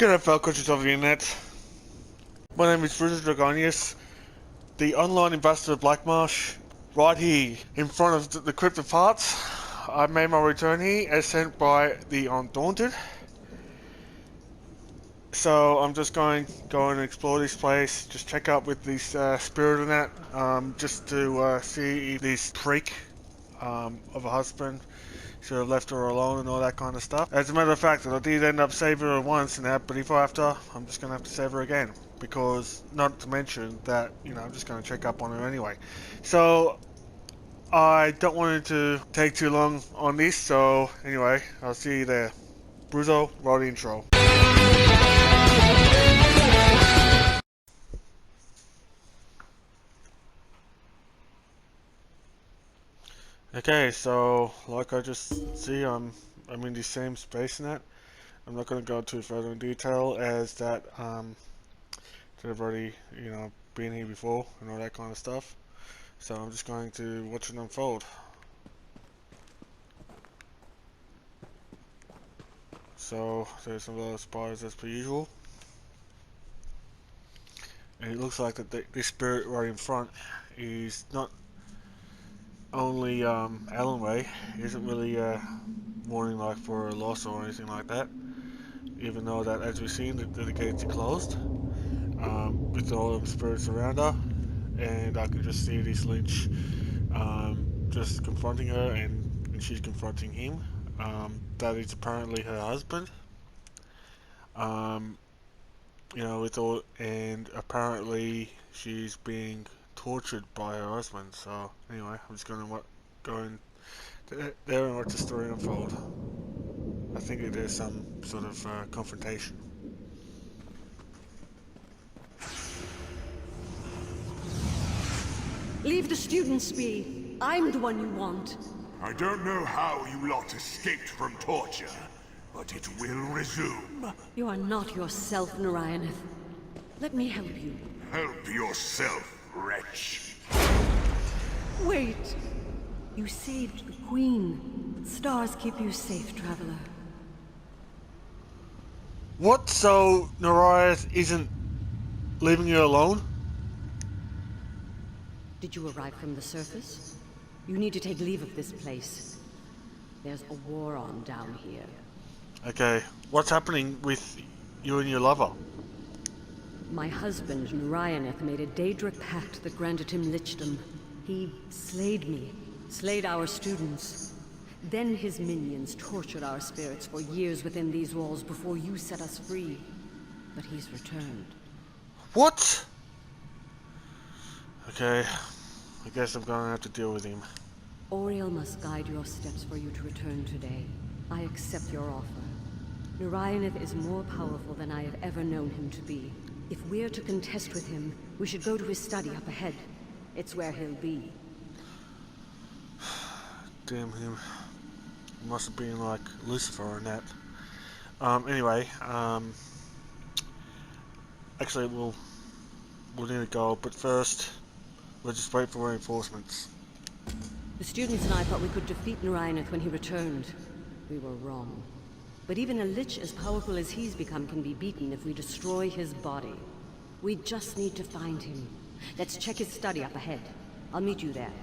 Good fellow creatures of the internet. My name is Bruzo Dragonius, the online ambassador of Blackmarsh. Right here, in front of the Crypt of Hearts, I made my return here as sent by the Undaunted. So I'm just going to go and explore this place, just check out with this spirit and that, just to see if this freak of a husband should have left her alone and all that kind of stuff. As a matter of fact, I did end up saving her once and that, but if I have to, I'm just going to have to save her again. Because, not to mention that, you know, I'm just going to check up on her anyway. So, I don't want it to take too long on this, so anyway, I'll see you there. Bruzo, roll the intro. Okay, so like I just see, I'm in the same space and that. I'm not going to go too further in detail as that I've already, you know, been here before and all that kind of stuff. So I'm just going to watch it unfold. So there's some little spiders as per usual. And it looks like that this spirit right in front is not only Alan Way, isn't really mourning like for a loss or anything like that. Even though that, as we've seen, the gates are closed, with all them spirits around her, and I can just see this Lynch just confronting her, and she's confronting him. That is apparently her husband. You know, with all, and apparently she's being tortured by her husband. So anyway, I'm just going to go in there and watch the story unfold. I think there's some sort of confrontation. Leave the students be. I'm the one you want. I don't know how you lot escaped from torture, but it will resume. You are not yourself, Narayaneth. Let me help you. Help yourself, wretch. Wait! You saved the Queen. Stars keep you safe, traveler. What? So Narayaneth isn't leaving you alone? Did you arrive from the surface? You need to take leave of this place. There's a war on down here. Okay, what's happening with you and your lover? My husband, Narayaneth, made a Daedric pact that granted him lichdom. He slayed me, slayed our students. Then his minions tortured our spirits for years within these walls before you set us free. But he's returned. What? Okay, I guess I'm gonna have to deal with him. Oriel must guide your steps for you to return today. I accept your offer. Narayaneth is more powerful than I have ever known him to be. If we're to contest with him, we should go to his study up ahead. It's where he'll be. Damn him. Must have been like Lucifer and that. Anyway, actually we'll need to go, but first we'll just wait for reinforcements. The students and I thought we could defeat Narayaneth when he returned. We were wrong. But even a lich as powerful as he's become can be beaten if we destroy his body. We just need to find him. Let's check his study up ahead. I'll meet you there.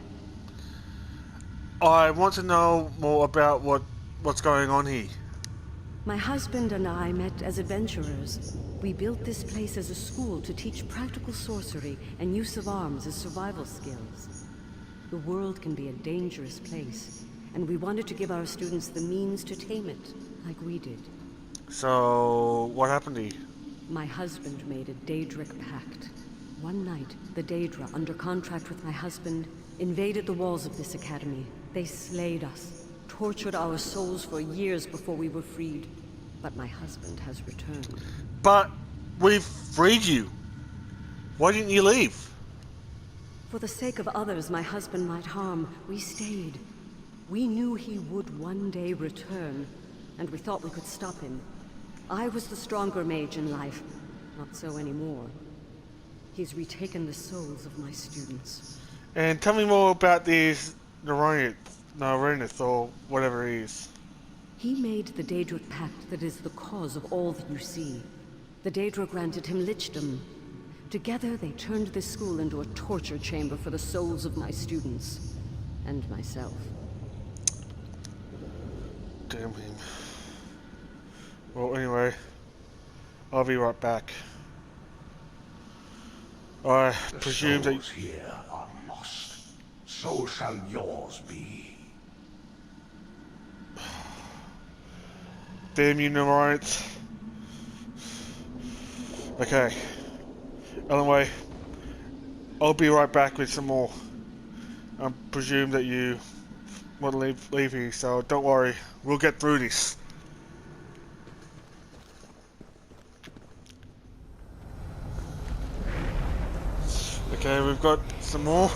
I want to know more about what's going on here. My husband and I met as adventurers. We built this place as a school to teach practical sorcery and use of arms as survival skills. The world can be a dangerous place, and we wanted to give our students the means to tame it, like we did. So, what happened to you? My husband made a Daedric pact. One night, the Daedra, under contract with my husband, invaded the walls of this academy. They slayed us, tortured our souls for years before we were freed. But my husband has returned. But we've freed you. Why didn't you leave? For the sake of others my husband might harm, we stayed. We knew he would one day return, and we thought we could stop him. I was the stronger mage in life, not so anymore. He's retaken the souls of my students. And tell me more about this Narayaneth or whatever he is. He made the Daedric pact that is the cause of all that you see. The Daedra granted him lichdom. Together, they turned this school into a torture chamber for the souls of my students. And myself. Damn him. Well, anyway, I'll be right back. I presume that... souls here are lost. So shall yours be. Damn you, Pneumonites. Okay. Anyway, I'll be right back with some more. I presume that you want to leave here, so don't worry. We'll get through this. Okay, we've got some more.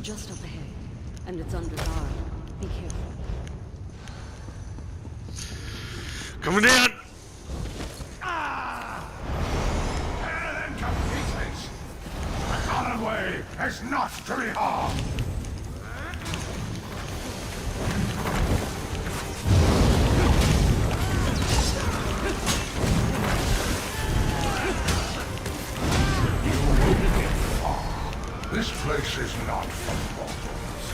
Just up ahead, and it's under guard. Be careful. Coming down! Tear them to pieces! The common way is not to be harmed! This place is not for mortals.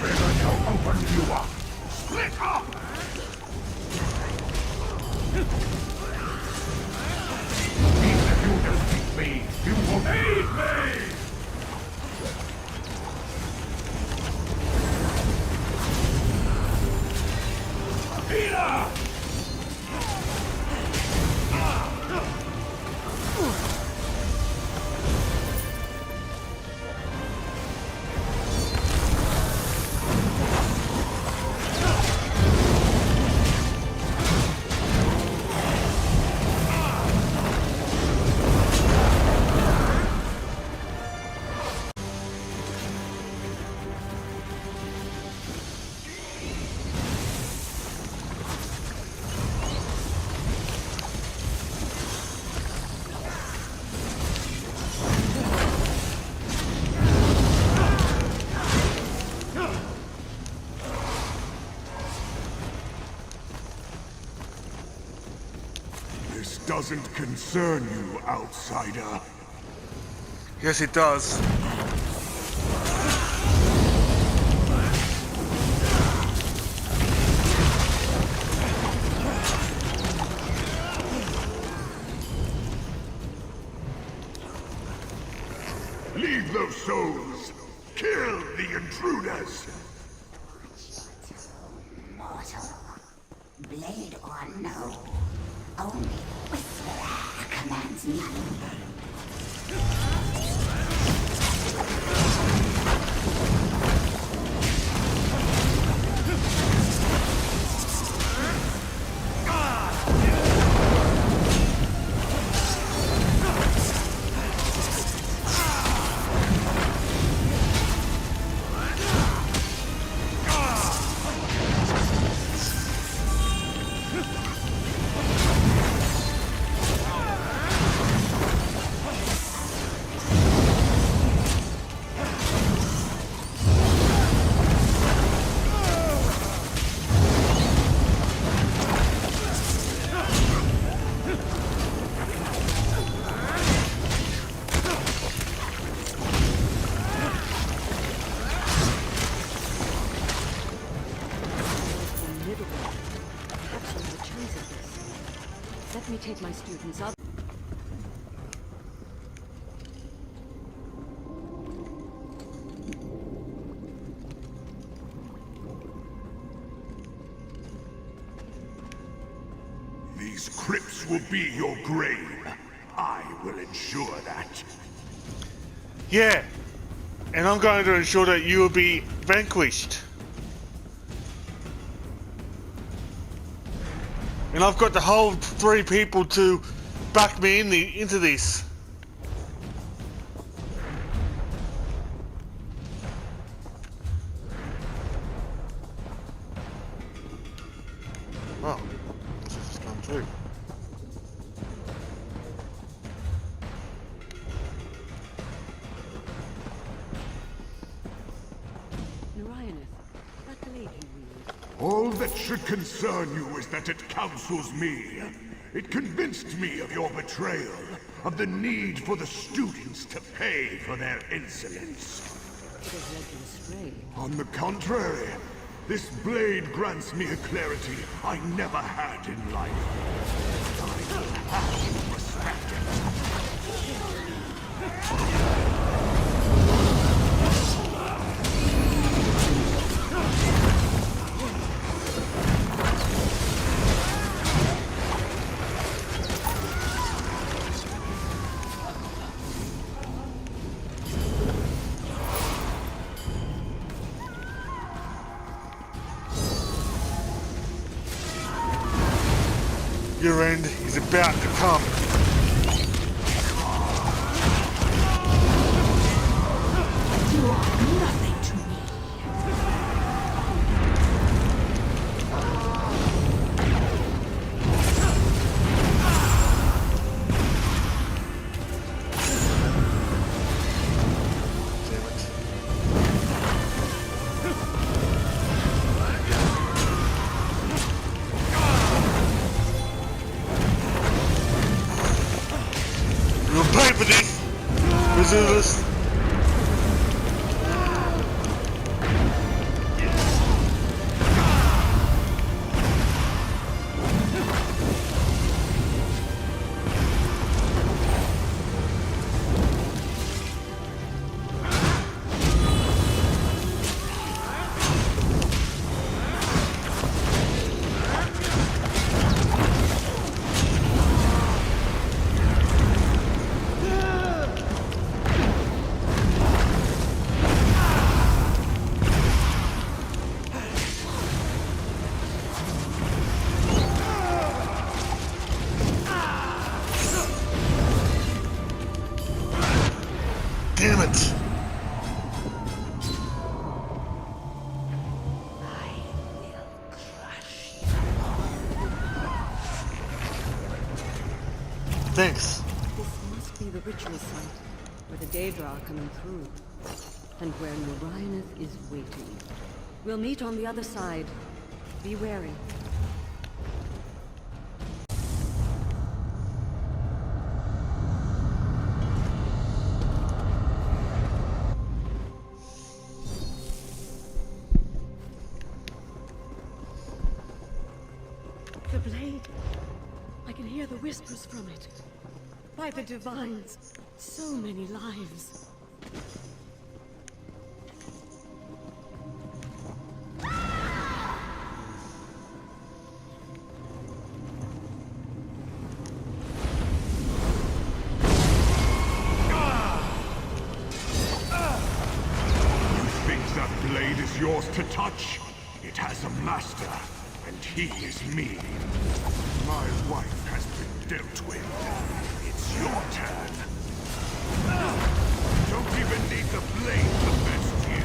We're going to open you up. Split up! Even if you defeat me, you will aid me! Peter! This doesn't concern you, outsider. Yes, it does. Leave those souls! Kill the intruders! Mortal, blade or no, only Whisperer commands none. take my students up. These crypts will be your grave. I will ensure that. Yeah, and I'm going to ensure that you will be vanquished. And I've got the whole 3 people to back me into this. Oh, this has gone through. All that should concern you is that it counsels me. It convinced me of your betrayal, of the need for the students to pay for their insolence. It has led you astray. On the contrary, this blade grants me a clarity I never had in life. I will have you respect it. Your end is about to come. You are nothing to me. You'll pay for this, Bruzo. Damn it! Thanks. This must be the ritual site, where the Daedra are coming through, and where Nurioneth is waiting. We'll meet on the other side. Be wary. The blade. I can hear the whispers from it. By the divines, so many lives. You think that blade is yours to touch? It has a master, and he is me. My wife has been dealt with. It's your turn. Don't even need the blade to best you.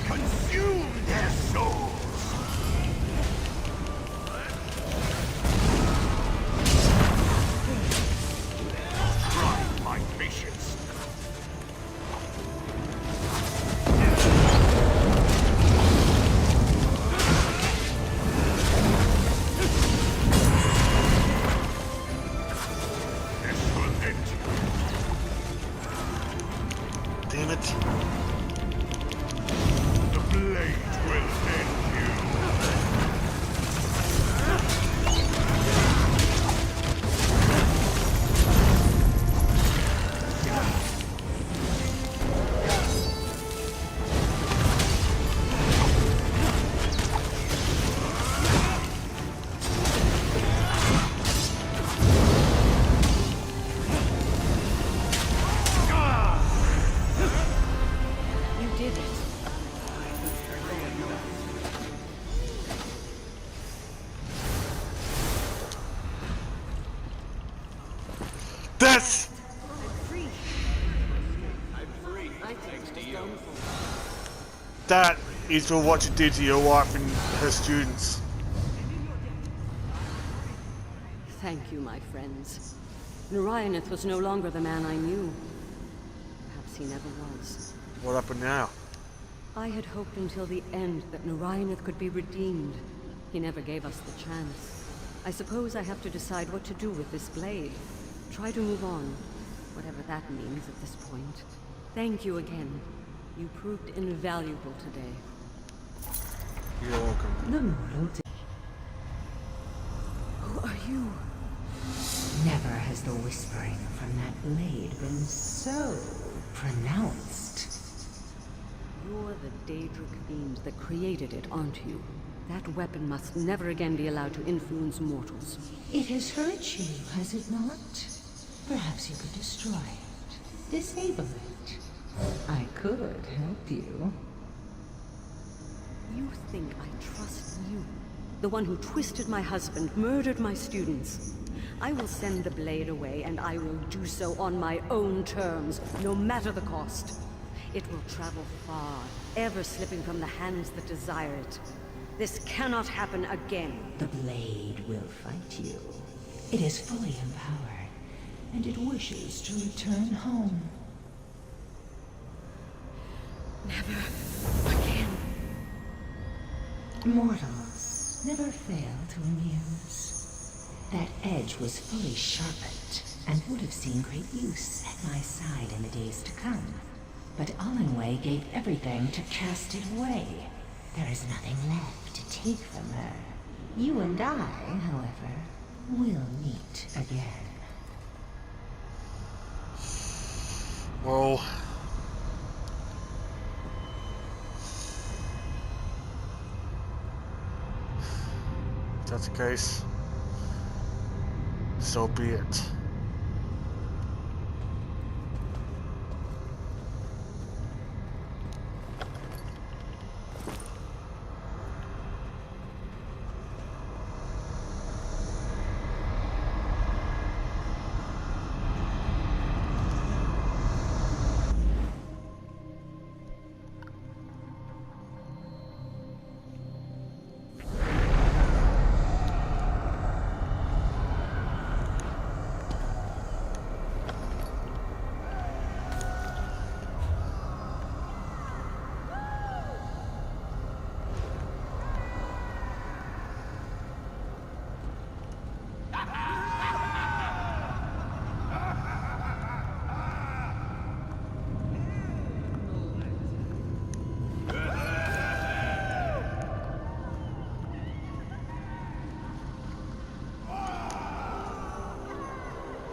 Consume their souls! Damn it. The blade will end you. You did it. That's... That is for what you did to your wife and her students. Thank you, my friends. Narayanith was no longer the man I knew. Perhaps he never was. What happened now? I had hoped until the end that Narayanith could be redeemed. He never gave us the chance. I suppose I have to decide what to do with this blade. Try to move on, whatever that means at this point. Thank you again. You proved invaluable today. You're welcome. The mortal Who are you? Never has the whispering from that blade been so pronounced. You're the Daedric fiend that created it, aren't you? That weapon must never again be allowed to influence mortals. It has hurt you, has it not? Perhaps you could destroy it. Disable it. I could help you. You think I trust you? The one who twisted my husband, murdered my students. I will send the blade away, and I will do so on my own terms, no matter the cost. It will travel far, ever slipping from the hands that desire it. This cannot happen again. The blade will fight you. It is fully empowered, and it wishes to return home. Never again. Mortals never fail to amuse. That edge was fully sharpened, and would have seen great use at my side in the days to come. But Allenway gave everything to cast it away. There is nothing left to take from her. You and I, however, will meet again. Well... if that's the case, so be it.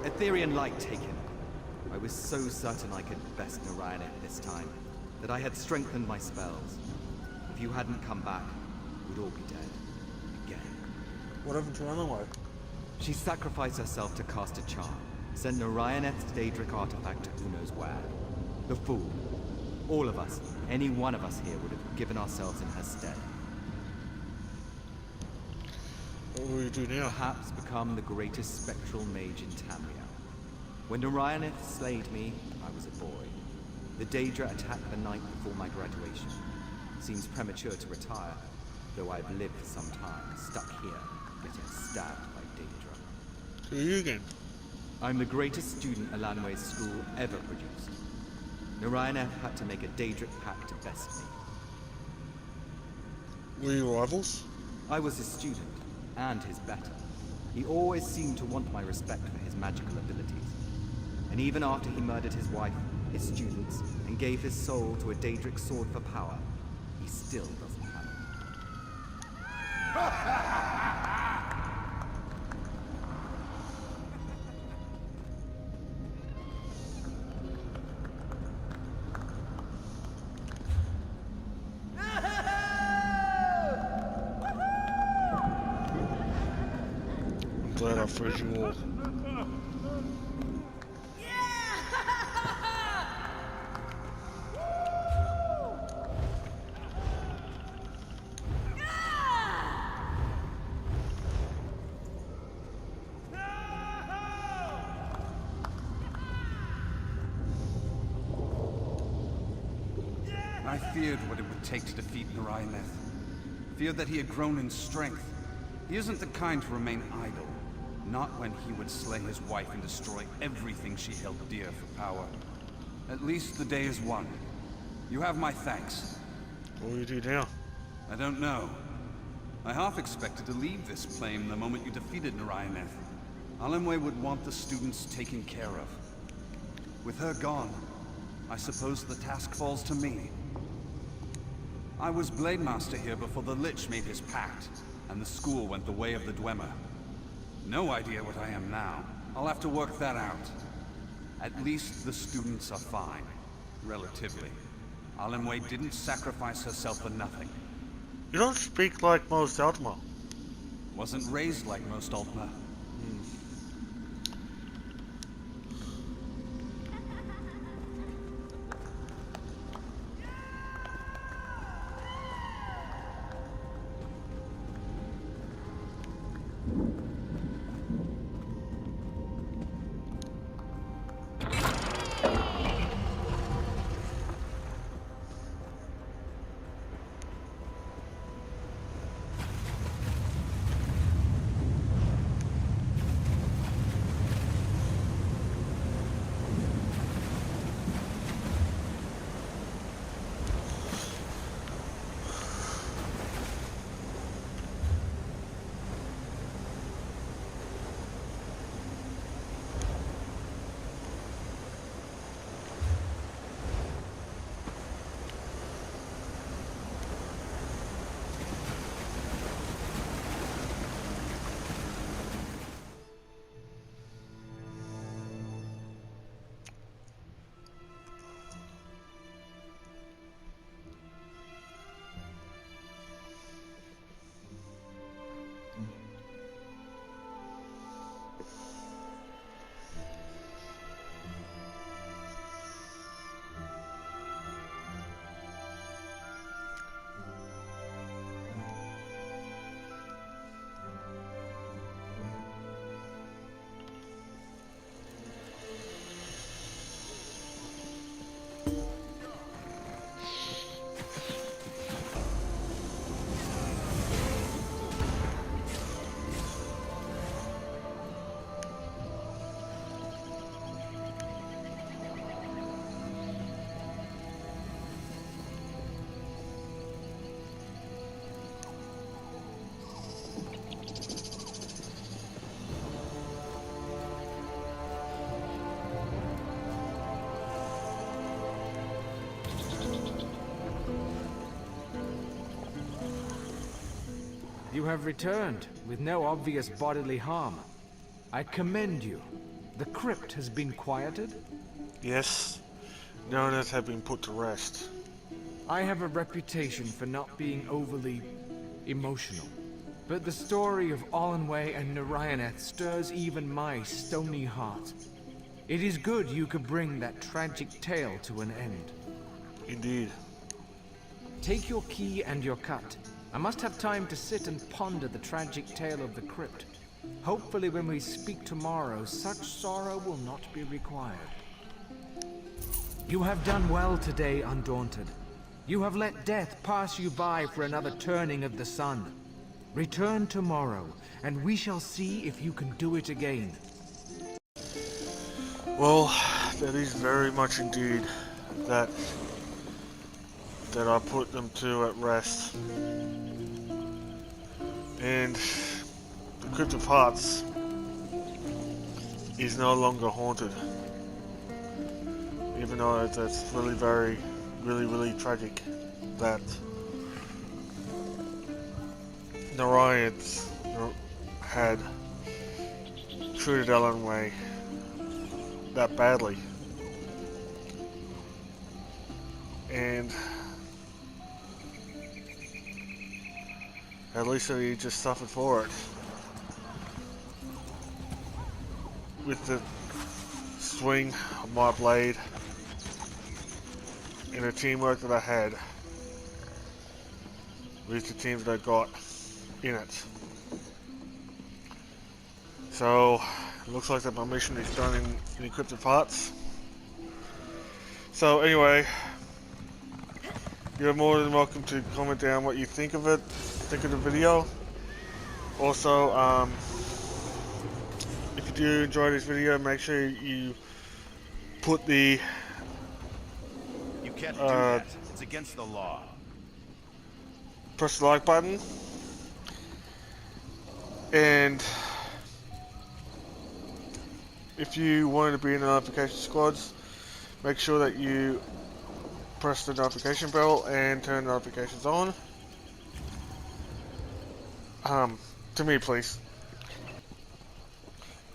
Etherean light taken. I was so certain I could best Narayan it this time, that I had strengthened my spells. If you hadn't come back, we'd all be dead. Again. What happened to Runaway? She sacrificed herself to cast a charm, sent Narayaneth's Daedric artifact to who knows where. The fool. All of us, any one of us here would have given ourselves in her stead. What will you do now? Perhaps become the greatest spectral mage in Tamriel. When Narayaneth slayed me, I was a boy. The Daedra attacked the night before my graduation. Seems premature to retire, though I've lived for some time, stuck here, getting stabbed by Daedra. Who are you again? I'm the greatest student Alanway's school ever produced. Narayaneth had to make a Daedric pact to best me. Were you rivals? I was his student, and his better. He always seemed to want my respect for his magical abilities. And even after he murdered his wife, his students, and gave his soul to a Daedric sword for power, he still doesn't have it. I'm glad I freed you all. I feared what it would take to defeat Narayaneth. Feared that he had grown in strength. He isn't the kind to remain idle. Not when he would slay his wife and destroy everything she held dear for power. At least the day is won. You have my thanks. What will you do now? I don't know. I half expected to leave this plane the moment you defeated Narayaneth. Alanway would want the students taken care of. With her gone, I suppose the task falls to me. I was Blade Master here before the Lich made his pact, and the school went the way of the Dwemer. No idea what I am now. I'll have to work that out. At least the students are fine. Relatively. Alanway didn't sacrifice herself for nothing. You don't speak like most Ultima. Wasn't raised like most Ultima. You have returned, with no obvious bodily harm. I commend you. The crypt has been quieted? Yes. Narayaneth have been put to rest. I have a reputation for not being overly emotional. But the story of Alanway and Narayaneth stirs even my stony heart. It is good you could bring that tragic tale to an end. Indeed. Take your key and your cut. I must have time to sit and ponder the tragic tale of the crypt. Hopefully when we speak tomorrow, such sorrow will not be required. You have done well today, Undaunted. You have let death pass you by for another turning of the sun. Return tomorrow, and we shall see if you can do it again. Well, that is very much indeed that I put them to at rest. And the Crypt of Hearts is no longer haunted. even though that's really tragic that Narayan's had treated Ellen Way that badly. And at least he just suffered for it. With the swing of my blade and the teamwork that I had with the teams that I got in it. So it looks like that my mission is done in encrypted parts. So anyway, you're more than welcome to comment down what you think of it, think of the video. Also, if you do enjoy this video, make sure you put the You can't do that. It's against the law. press the like button, and if you wanted to be in the notification squads, make sure that you press the notification bell and turn notifications on. To me, please.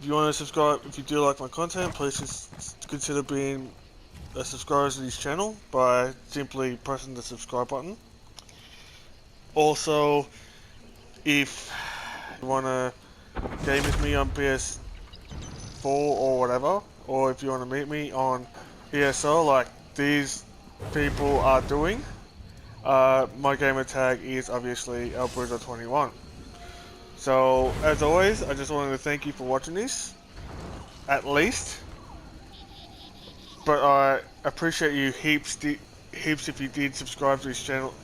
If you want to subscribe, if you do like my content, please just consider being a subscriber to this channel by simply pressing the subscribe button. Also, if you want to game with me on PS4 or whatever, or if you want to meet me on ESO like these people are doing, my gamer tag is obviously Bruzo 21. So, as always, I just wanted to thank you for watching this, at least. But I appreciate you heaps if you did subscribe to this channel.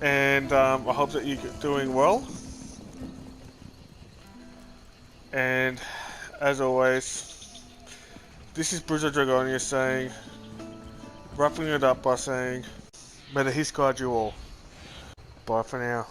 And I hope that you're doing well. And as always, this is Bruzo Dragonius saying, wrapping it up by saying, may the Hiss guide you all. Bye for now.